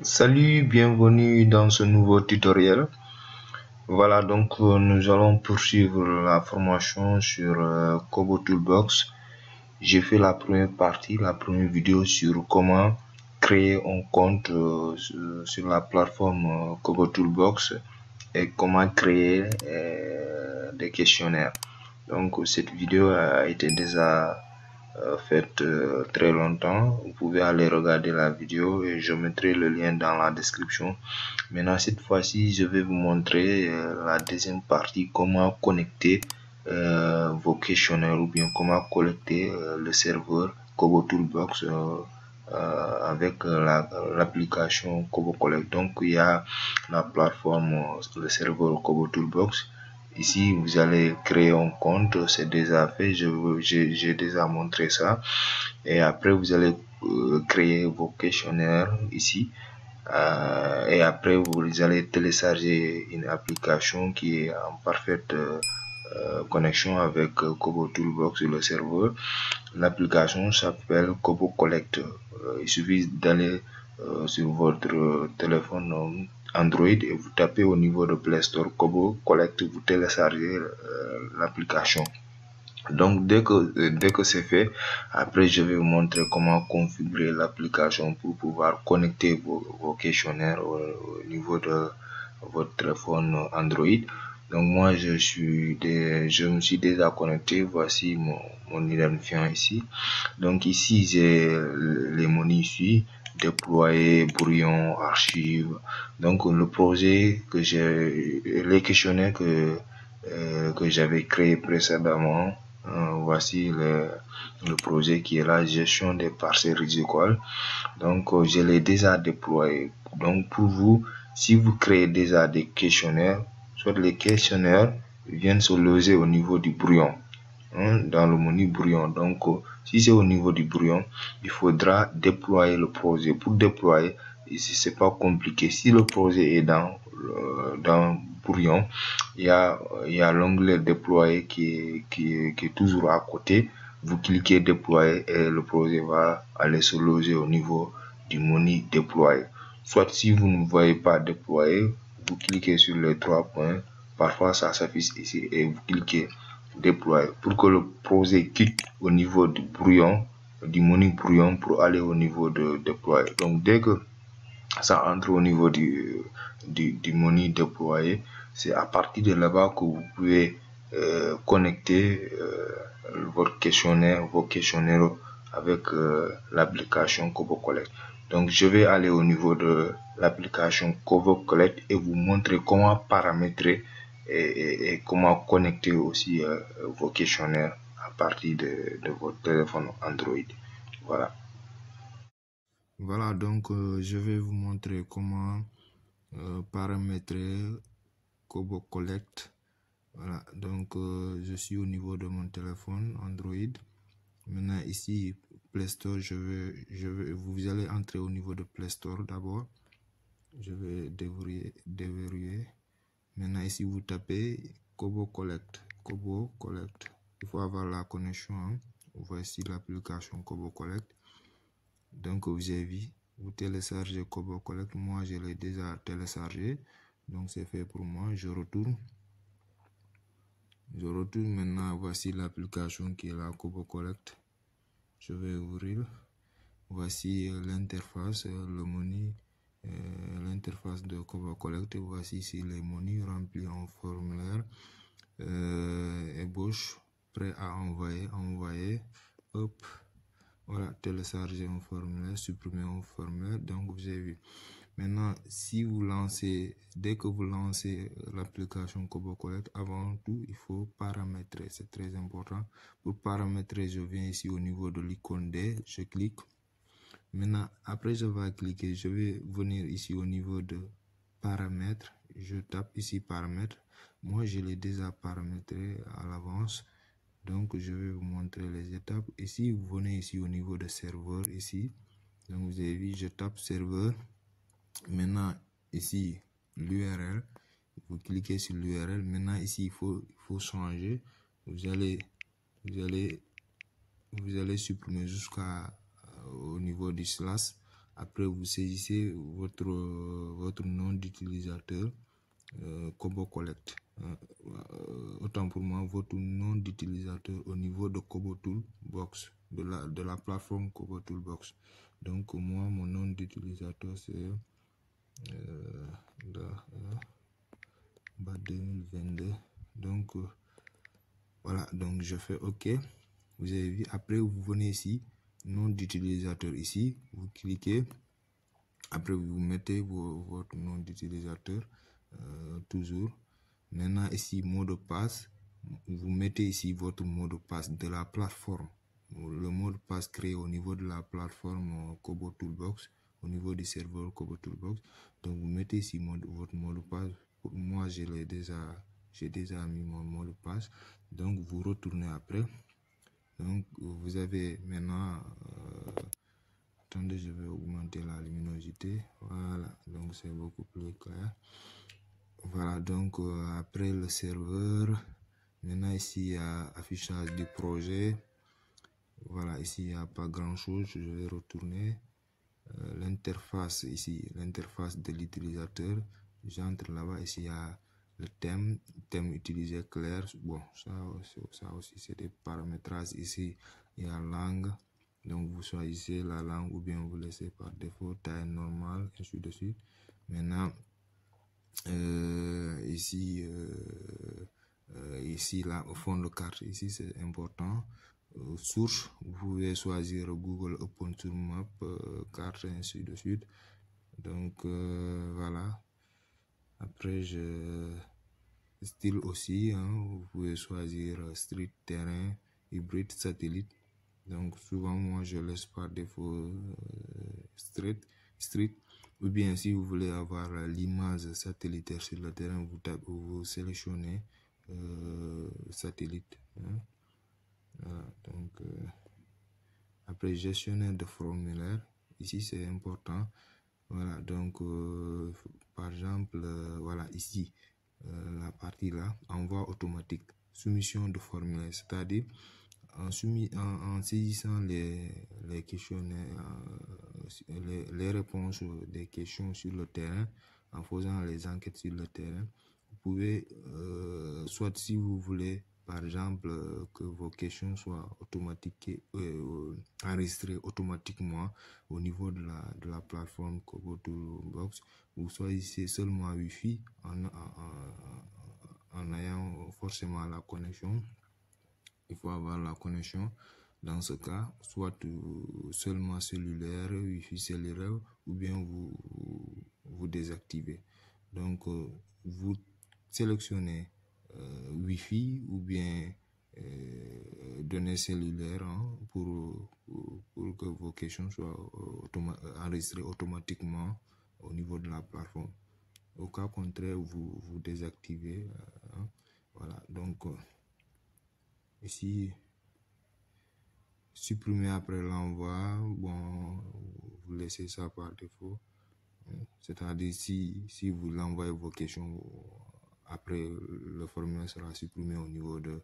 Salut, bienvenue dans ce nouveau tutoriel. Voilà, donc nous allons poursuivre la formation sur Kobo Toolbox. J'ai fait la première partie, la première vidéo sur comment créer un compte sur la plateforme Kobo Toolbox et comment créer des questionnaires. Donc cette vidéo a été déjà faite très longtemps. Vous pouvez aller regarder la vidéo et je mettrai le lien dans la description. Maintenant, cette fois-ci, je vais vous montrer la deuxième partie, comment connecter vos questionnaires ou bien comment collecter le serveur Kobo Toolbox avec l'application Kobo Collect. Donc, il y a la plateforme, le serveur Kobo Toolbox. Ici, vous allez créer un compte, c'est déjà fait, j'ai déjà montré ça. Et après, vous allez créer vos questionnaires ici. Et après, vous allez télécharger une application qui est en parfaite connexion avec Kobo Toolbox sur le serveur. L'application s'appelle Kobo Collect. Il suffit d'aller sur votre téléphone Android et vous tapez au niveau de Play Store Kobo Collect, vous téléchargez l'application. Donc dès que c'est fait, après je vais vous montrer comment configurer l'application pour pouvoir connecter vos questionnaires au niveau de votre téléphone Android. Donc moi je me suis déjà connecté. Voici mon identifiant ici. Donc ici j'ai les menus ici, déployer, brouillon, archive. Donc le projet que j'ai, les questionnaires que j'avais créé précédemment. Voici le projet qui est la gestion des parcelles rizicoles. Donc, je l'ai déjà déployé. Donc, pour vous, si vous créez déjà des questionnaires, soit les questionnaires viennent se loger au niveau du brouillon, dans le menu brouillon. Donc, si c'est au niveau du brouillon, il faudra déployer le projet. Pour déployer, ici, c'est pas compliqué. Si le projet est dans brouillon, il y a l'onglet déployer qui est toujours à côté. Vous cliquez déployer et le projet va aller se loger au niveau du menu déployer. Soit si vous ne voyez pas déployer, vous cliquez sur les trois points. Parfois, ça s'affiche ici et vous cliquez déployer pour que le projet quitte au niveau du brouillon, du menu brouillon pour aller au niveau de déployer. Donc, dès que ça entre au niveau du menu déployer, c'est à partir de là-bas que vous pouvez connecter vos questionnaires avec l'application Kobo Collect. Donc je vais aller au niveau de l'application Kobo Collect et vous montrer comment paramétrer et comment connecter aussi vos questionnaires à partir de votre téléphone Android. Voilà. Voilà, donc je vais vous montrer comment paramétrer Kobo Collect. Voilà, donc je suis au niveau de mon téléphone Android. Maintenant ici Play Store, vous allez entrer au niveau de Play Store d'abord. Je vais déverrouiller. Maintenant ici vous tapez Kobo Collect. Kobo Collect. Il faut avoir la connexion. Voici l'application Kobo Collect. Donc vous avez vu, vous téléchargez Kobo Collect. Moi je l'ai déjà téléchargé. Donc c'est fait pour moi. Je retourne maintenant. Voici l'application qui est la Kobo Collect. Je vais ouvrir. Voici l'interface, le menu, l'interface de Kobo Collect. Voici ici les menus remplis en formulaire, ébauche, prêt à envoyer, hop, voilà, télécharger un formulaire, supprimer un formulaire. Donc vous avez vu. Maintenant, si vous lancez, dès que vous lancez l'application Kobo Collect, avant tout, il faut paramétrer. C'est très important. Pour paramétrer, je viens ici au niveau de l'icône D, je clique. Maintenant, après je vais cliquer, je vais venir ici au niveau de paramètres. Je tape ici paramètres. Moi, je l'ai déjà paramétré à l'avance. Donc, je vais vous montrer les étapes. Ici, vous venez ici au niveau de serveur, ici. Donc, vous avez vu, je tape serveur. Maintenant, ici, l'URL. Vous cliquez sur l'URL. Maintenant, ici, il faut changer. Vous allez supprimer jusqu'à au niveau du slash. Après, vous saisissez votre nom d'utilisateur Kobo Collect. Autant pour moi, votre nom d'utilisateur au niveau de Kobo Toolbox, de la plateforme Kobo Toolbox. Donc, moi, mon nom d'utilisateur, c'est 2022. Donc, voilà, donc je fais OK. Vous avez vu, après vous venez ici, nom d'utilisateur ici, vous cliquez, après vous mettez votre nom d'utilisateur, toujours. Maintenant ici, mot de passe, vous mettez ici votre mot de passe de la plateforme. Le mot de passe créé au niveau de la plateforme Kobo Toolbox, au niveau du serveur Kobo Toolbox. Donc vous mettez ici votre mot de passe. Pour moi, j'ai déjà mis mon mot de passe. Donc vous retournez après. Donc vous avez maintenant, attendez, je vais augmenter la luminosité. Voilà, donc c'est beaucoup plus clair. Voilà, donc après le serveur, maintenant ici il y a affichage du projet. Voilà, ici il n'y a pas grand chose. Je vais retourner. L'interface ici, l'interface de l'utilisateur. J'entre là-bas, ici il y a le thème utilisé clair. Bon, ça aussi c'est des paramétrages. Ici il y a langue, donc vous choisissez la langue ou bien vous laissez par défaut taille normale, ainsi de suite. Maintenant ici ici là au fond de carte, ici c'est important. Source, vous pouvez choisir Google OpenStreetMap, carte, ainsi de suite. Donc voilà. Après style aussi, hein, vous pouvez choisir street, terrain, hybride, satellite. Donc souvent moi je laisse par défaut street, ou bien si vous voulez avoir l'image satellitaire sur le terrain, vous sélectionnez satellite, hein. Voilà, donc après gestionnaire de formulaire, ici c'est important. Voilà, donc par exemple voilà ici la partie là, envoi automatique, soumission de formulaire, c'est-à-dire en saisissant les questionnaires, les réponses des questions sur le terrain, en faisant les enquêtes sur le terrain, vous pouvez, soit si vous voulez, par exemple, que vos questions soient automatiques, enregistrées automatiquement au niveau de la plateforme Kobo Toolbox, vous choisissez seulement Wi-Fi en ayant forcément la connexion. Il faut avoir la connexion. Dans ce cas, soit seulement cellulaire, Wi-Fi cellulaire, ou bien vous désactivez. Donc, vous sélectionnez Wi-Fi ou bien données cellulaires, hein, pour que vos questions soient enregistrées automatiquement au niveau de la plateforme. Au cas contraire, vous désactivez. Hein. Voilà, donc ici, supprimer après l'envoi, bon, vous laissez ça par défaut. C'est-à-dire si vous l'envoyez vos questions, après le formulaire sera supprimé au niveau de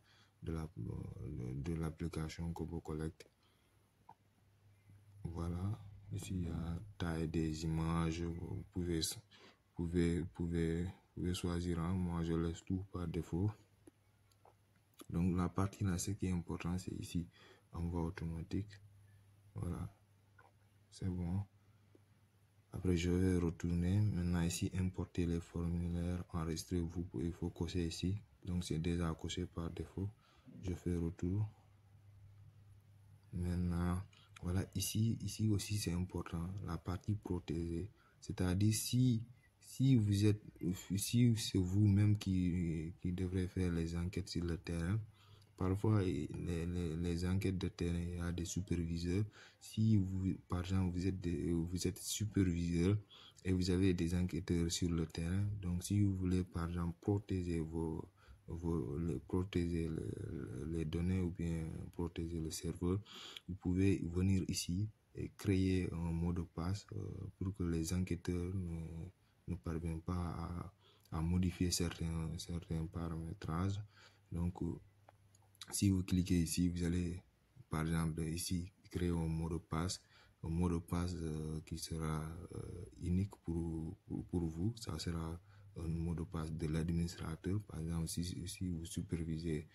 l'application Kobo Collect. Voilà, ici il y a taille des images, vous pouvez choisir, hein. Moi je laisse tout par défaut. Donc la partie là, ce qui est important, c'est ici, envoi automatique. Voilà, c'est bon. Après je vais retourner. Maintenant ici, importer les formulaires enregistrés. Il faut cocher ici. Donc c'est déjà coché par défaut. Je fais retour. Maintenant, voilà, ici aussi c'est important, la partie protégée. C'est-à-dire si c'est vous-même qui devrez faire les enquêtes sur le terrain. Parfois, les enquêtes de terrain, il y a des superviseurs. Si vous, par exemple, vous êtes superviseur et vous avez des enquêteurs sur le terrain, donc si vous voulez, par exemple, protéger protéger les données ou bien protéger le serveur, vous pouvez venir ici et créer un mot de passe pour que les enquêteurs ne parviennent pas à modifier certains paramétrages. Donc, si vous cliquez ici, vous allez, par exemple, ici, créer un mot de passe. un mot de passe qui sera unique pour vous. Ça sera un mot de passe de l'administrateur. Par exemple, si vous supervisez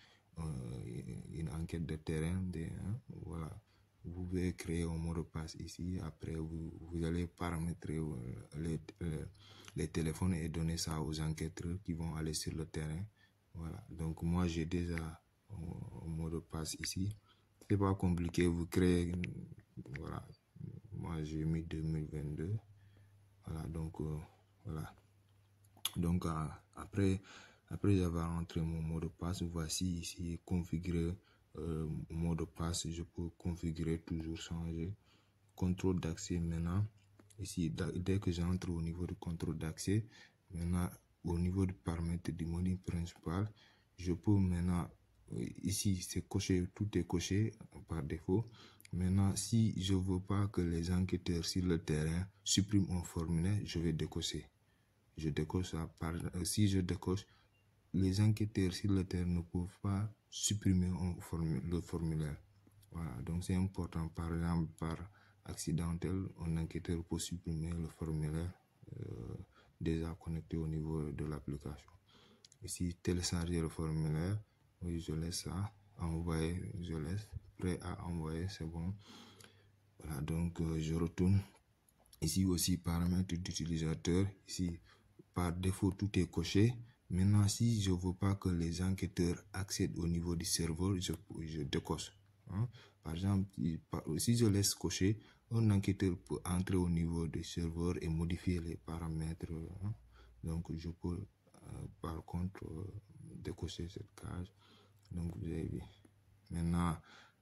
une enquête de terrain, voilà, vous pouvez créer un mot de passe ici. Après, vous allez paramétrer les téléphones et donner ça aux enquêteurs qui vont aller sur le terrain. Voilà, donc moi j'ai déjà un mot de passe ici. C'est pas compliqué, vous créez, voilà, moi j'ai mis 2022. Voilà, donc voilà. Donc après avoir entré mon mot de passe, voici ici configurer mot de passe. Je peux configurer, toujours changer. Contrôle d'accès maintenant. Ici, dès que j'entre au niveau du contrôle d'accès, maintenant au niveau du paramètre du menu principal, je peux maintenant, ici c'est coché, tout est coché par défaut. Maintenant, si je veux pas que les enquêteurs sur le terrain suppriment un formulaire, je vais décocher. Je décoche ça. Si je décoche, les enquêteurs sur le terrain ne peuvent pas supprimer le formulaire. Voilà, donc c'est important. Par exemple, par accidentel, un enquêteur peut supprimer le formulaire déjà connecté au niveau de l'application. Ici, télécharger le formulaire, oui, je laisse ça. Envoyer, je laisse. Prêt à envoyer, c'est bon. Voilà, donc je retourne. Ici aussi, paramètres d'utilisateur. Ici, par défaut, tout est coché. Maintenant, si je veux pas que les enquêteurs accèdent au niveau du serveur, je décoche. Hein? Par exemple, si je laisse cocher, un enquêteur peut entrer au niveau du serveur et modifier les paramètres. Hein? Donc, je peux, par contre, décocher cette case. Donc, vous avez vu. Maintenant,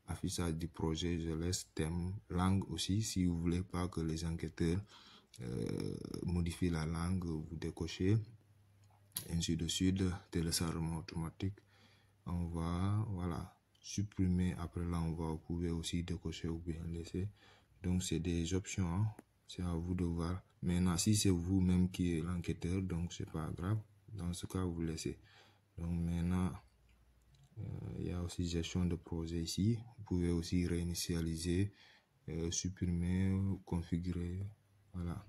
affichage du projet, je laisse thème, langue aussi. Si vous voulez pas que les enquêteurs modifient la langue, vous décochez. Ainsi de suite, téléchargement automatique. On va, voilà, supprimer. Après là, vous pouvez aussi décocher ou bien laisser. Donc, c'est des options. Hein. C'est à vous de voir. Maintenant, si c'est vous-même qui est l'enquêteur, donc c'est pas grave. Dans ce cas, vous laissez. Donc, maintenant, il y a aussi gestion de projet ici. Vous pouvez aussi réinitialiser, supprimer, configurer. Voilà.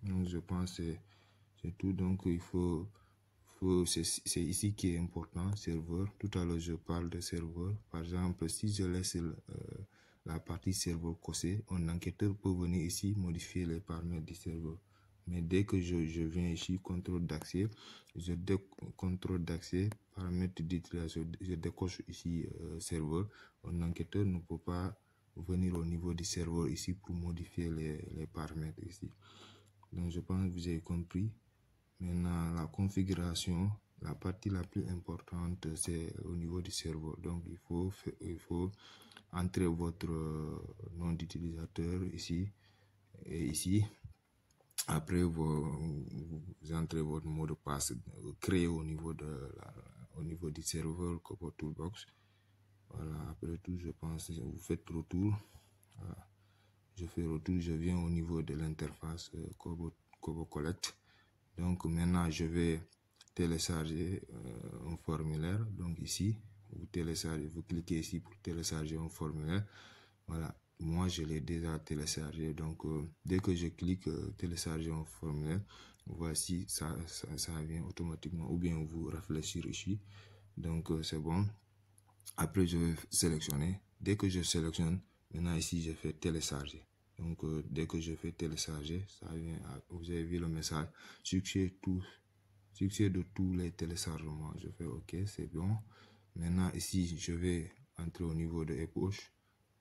Donc, je pense que c'est tout. Donc, c'est ici qui est important, serveur. Tout à l'heure, je parle de serveur. Par exemple, si je laisse la partie serveur coché, un enquêteur peut venir ici modifier les paramètres du serveur. Mais dès que je viens ici, contrôle d'accès, contrôle d'accès, paramètres d'utilisation, je décoche ici serveur. Un enquêteur ne peut pas venir au niveau du serveur ici pour modifier les paramètres ici. Donc je pense que vous avez compris. Maintenant, la configuration, la partie la plus importante, c'est au niveau du serveur. Donc il faut entrer votre nom d'utilisateur ici et ici. Après, vous entrez votre mot de passe créé au niveau du serveur Kobo Toolbox. Voilà, après tout, je pense, vous faites retour. Voilà. Je fais retour, je viens au niveau de l'interface Kobo Collect. Donc maintenant, je vais télécharger un formulaire. Donc ici, vous cliquez ici pour télécharger un formulaire. Voilà. Moi, je l'ai déjà téléchargé. Donc, dès que je clique télécharger un formulaire, voici, ça vient automatiquement. Ou bien vous réfléchir ici. Donc, c'est bon. Après, je vais sélectionner. Dès que je sélectionne, maintenant ici, je fais télécharger. Donc, dès que je fais télécharger, ça vient. Vous avez vu le message. Succès de tous les téléchargements. Je fais OK, c'est bon. Maintenant, ici, je vais entrer au niveau de Epoche.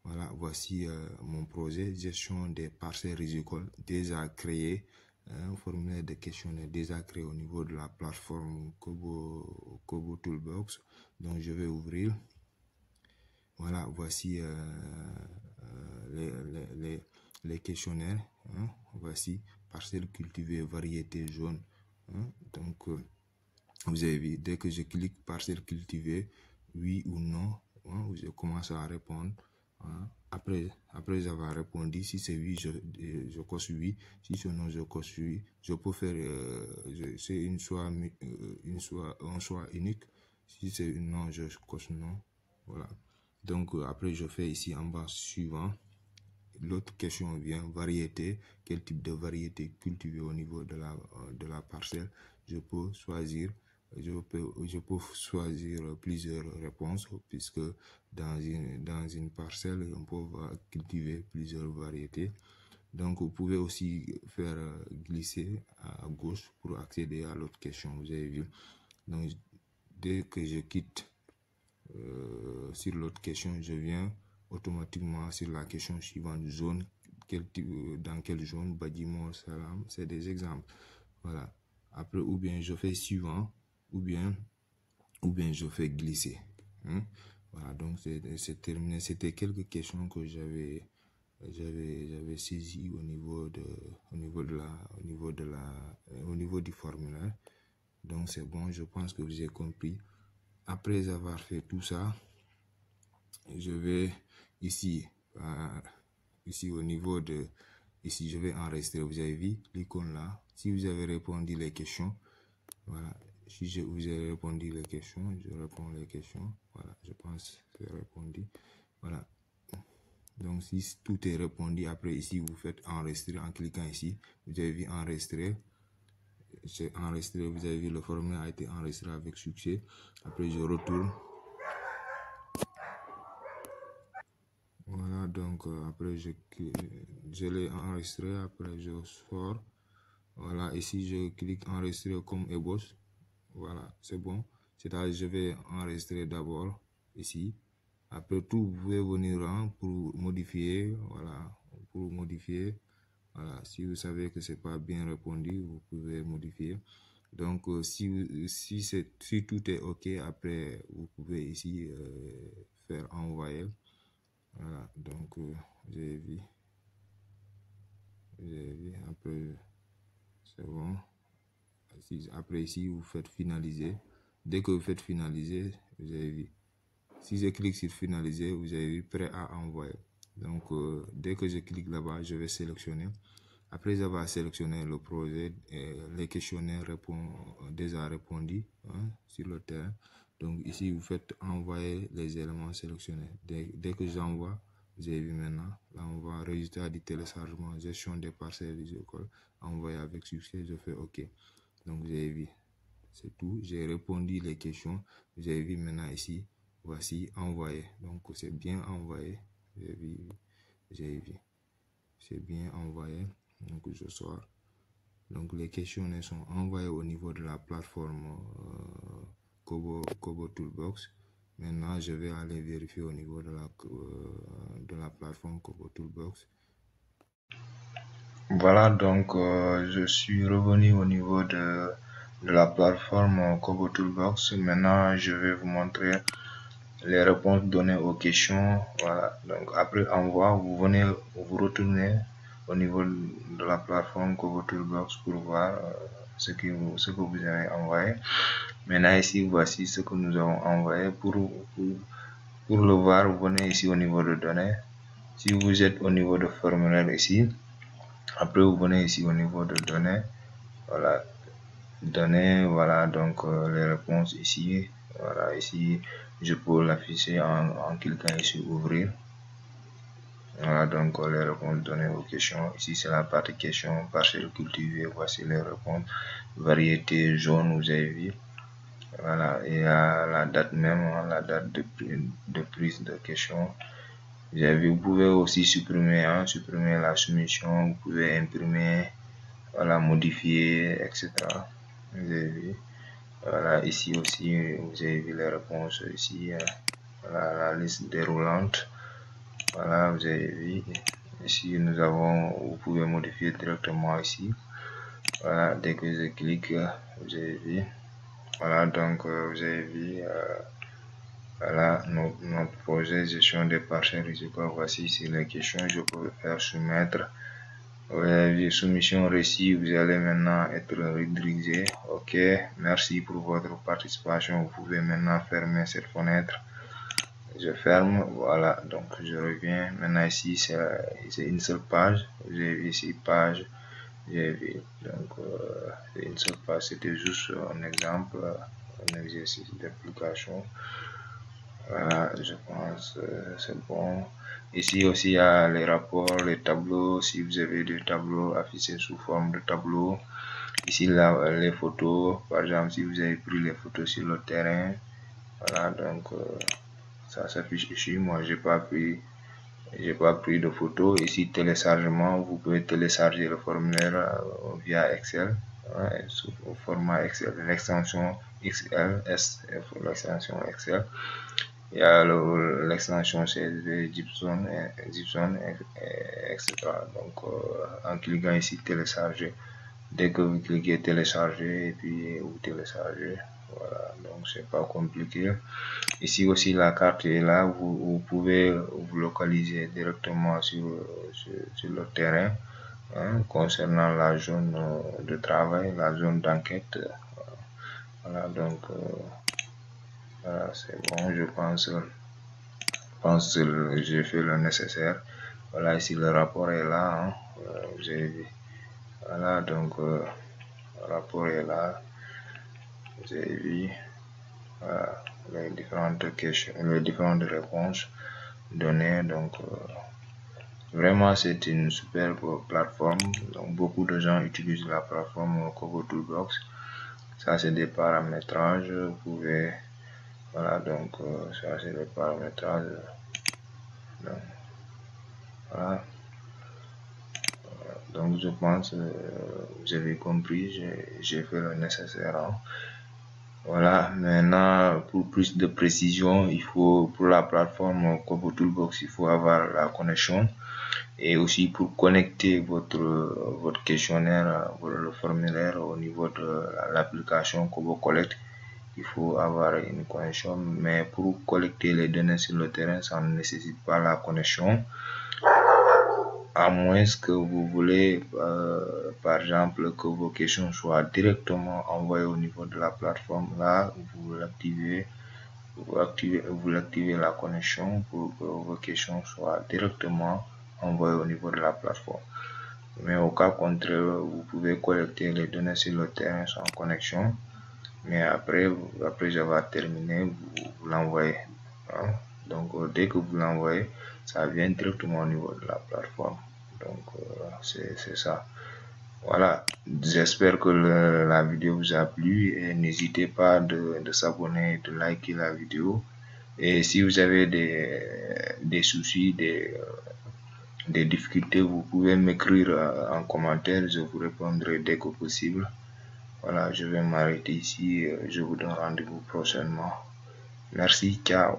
Voilà, voici mon projet, gestion des parcelles rizicoles déjà créé, un formulaire de questionnaire déjà créé au niveau de la plateforme Kobo Toolbox. Donc je vais ouvrir. Voilà, voici les questionnaires. Hein. Voici parcelles cultivées, variété jaune. Hein. Donc vous avez vu, dès que je clique parcelle cultivée, oui ou non, hein, je commence à répondre. Hein. Après avoir répondu, si c'est oui, je coche oui. Si c'est non, je coche oui. Je peux faire, c'est un choix unique. Si c'est non, je coche non. Voilà. Donc après, je fais ici en bas suivant. l'autre question vient, variété, quel type de variété cultiver au niveau de la parcelle. Je peux choisir plusieurs réponses, puisque dans une parcelle, on peut cultiver plusieurs variétés. Donc, vous pouvez aussi faire glisser à gauche pour accéder à l'autre question, vous avez vu. Donc, dès que je quitte sur l'autre question, je viens automatiquement sur la question suivante, zone, dans quelle zone, Badimo, Salam, c'est des exemples. Voilà. Après, ou bien je fais suivant, ou bien je fais glisser. Voilà, donc c'est terminé. C'était quelques questions que j'avais saisi au niveau du formulaire. Donc c'est bon, je pense que vous avez compris. Après avoir fait tout ça, je vais ici au niveau de ici, je vais enregistrer. Vous avez vu l'icône là. Si vous avez répondu les questions, voilà. Si vous avez répondu les questions, je réponds les questions. Voilà, je pense que c'est répondu. Voilà. Donc si tout est répondu, après ici vous faites enregistrer en cliquant ici. Vous avez vu enregistrer. C'est enregistré, vous avez vu le formulaire a été enregistré avec succès. Après je retourne. Voilà, donc après je l'ai enregistré, après je sors. Voilà, ici je clique enregistrer comme ébauche. Voilà, c'est bon. C'est-à-dire je vais enregistrer d'abord ici. Après tout, vous pouvez venir pour modifier. Voilà, pour modifier. Voilà, si vous savez que c'est pas bien répondu, vous pouvez modifier. Donc si tout est ok, après vous pouvez ici faire envoyer. Voilà, donc j'ai vu, après c'est bon. Après ici vous faites finaliser. Dès que vous faites finaliser, vous avez vu. Si je clique sur finaliser, vous avez vu prêt à envoyer. Donc dès que je clique là-bas, je vais sélectionner. Après avoir sélectionné le projet, les questionnaires déjà répondu sur le terrain. Donc ici, vous faites envoyer les éléments sélectionnés. Dès que j'envoie, vous avez vu maintenant, là on va résultat du téléchargement, gestion des parcelles visiocoll, envoyer avec succès, je fais OK. Donc vous avez vu, c'est tout. J'ai répondu les questions. Vous avez vu maintenant ici, voici envoyé. Donc c'est bien envoyé. J'ai vu. C'est bien envoyé. Donc je sors. Donc les questionnaires sont envoyés au niveau de la plateforme Kobo Toolbox. Maintenant je vais aller vérifier au niveau de la plateforme Kobo Toolbox. Voilà, donc je suis revenu au niveau de la plateforme Kobo Toolbox. Maintenant je vais vous montrer les réponses données aux questions. Voilà, donc après envoi, vous retournez au niveau de la plateforme Kobo Toolbox pour voir ce que vous avez envoyé. Maintenant ici, voici ce que nous avons envoyé. Pour le voir, vous venez ici au niveau de données. Si vous êtes au niveau de formulaire ici, après vous venez ici au niveau de données. Voilà, données, voilà, donc les réponses ici. Voilà, ici je peux l'afficher en cliquant ici ouvrir. Voilà, donc les réponses données aux questions. Ici c'est la partie questions, parcelle cultivée. Voici les réponses. Variété jaune, vous avez vu. Voilà, et la date même, la date de prise de question. Vous avez vu, vous pouvez aussi supprimer la soumission. Vous pouvez imprimer, voilà, modifier, etc. Vous avez vu. Voilà, ici aussi, vous avez vu les réponses ici. Voilà, la liste déroulante. Voilà, vous avez vu. Ici, vous pouvez modifier directement ici. Voilà, dès que je clique, vous avez vu. Voilà, donc vous avez vu. Voilà, notre projet gestion des parcelles rizicoles. Voici ici les questions. Je peux faire soumettre. Vous avez vu, soumission récit. Vous allez maintenant être redirigé. OK, merci pour votre participation. Vous pouvez maintenant fermer cette fenêtre. Je ferme. Voilà, donc je reviens. Maintenant ici, c'est une seule page. Vous avez vu ici, page. J'ai vu. Donc, c'est une seule page. C'était juste un exemple, un exercice d'application. Voilà, je pense c'est bon. Ici aussi il y a les rapports, les tableaux, si vous avez des tableaux affichés sous forme de tableau. Ici là, les photos, par exemple si vous avez pris les photos sur le terrain, voilà, donc ça s'affiche ici. Moi j'ai pas pris de photos. Ici téléchargement, vous pouvez télécharger le formulaire via Excel, sous format Excel, l'extension XL, l'extension Excel. Il y a l'extension CSV, Gibson, etc. Donc en cliquant ici télécharger, dès que vous cliquez télécharger et puis vous téléchargez, voilà, donc c'est pas compliqué. Ici aussi la carte est là, vous pouvez vous localiser directement sur le terrain, concernant la zone de travail, la zone d'enquête. Voilà, donc voilà, c'est bon, je pense que j'ai fait le nécessaire. Voilà, ici le rapport est là, vous avez vu. Voilà, donc le rapport est là, vous avez vu. Voilà, les différentes questions, les différentes réponses données. Donc vraiment c'est une superbe plateforme. Donc beaucoup de gens utilisent la plateforme Kobo Toolbox. Ça c'est des paramétrages, vous pouvez, voilà, donc ça c'est des paramétrages. Donc, voilà, donc je pense vous avez compris, j'ai fait le nécessaire, hein. Voilà, maintenant pour plus de précision, il faut, pour la plateforme Kobo Toolbox, il faut avoir la connexion, et aussi pour connecter votre questionnaire, le formulaire au niveau de l'application Kobo Collect, il faut avoir une connexion. Mais pour collecter les données sur le terrain, ça ne nécessite pas la connexion, à moins que vous voulez par exemple que vos questions soient directement envoyées au niveau de la plateforme. Là vous activez la connexion pour que vos questions soient directement envoyées au niveau de la plateforme. Mais au cas contraire, vous pouvez collecter les données sur le terrain sans connexion, mais après avoir terminé, vous l'envoyez, hein. Donc dès que vous l'envoyez, ça vient directement au niveau de la plateforme. Donc c'est ça. Voilà, j'espère que la vidéo vous a plu, et n'hésitez pas de s'abonner, de liker la vidéo. Et si vous avez des soucis, des difficultés, vous pouvez m'écrire en commentaire, je vous répondrai dès que possible. Voilà, je vais m'arrêter ici, je vous donne rendez-vous prochainement. Merci, ciao.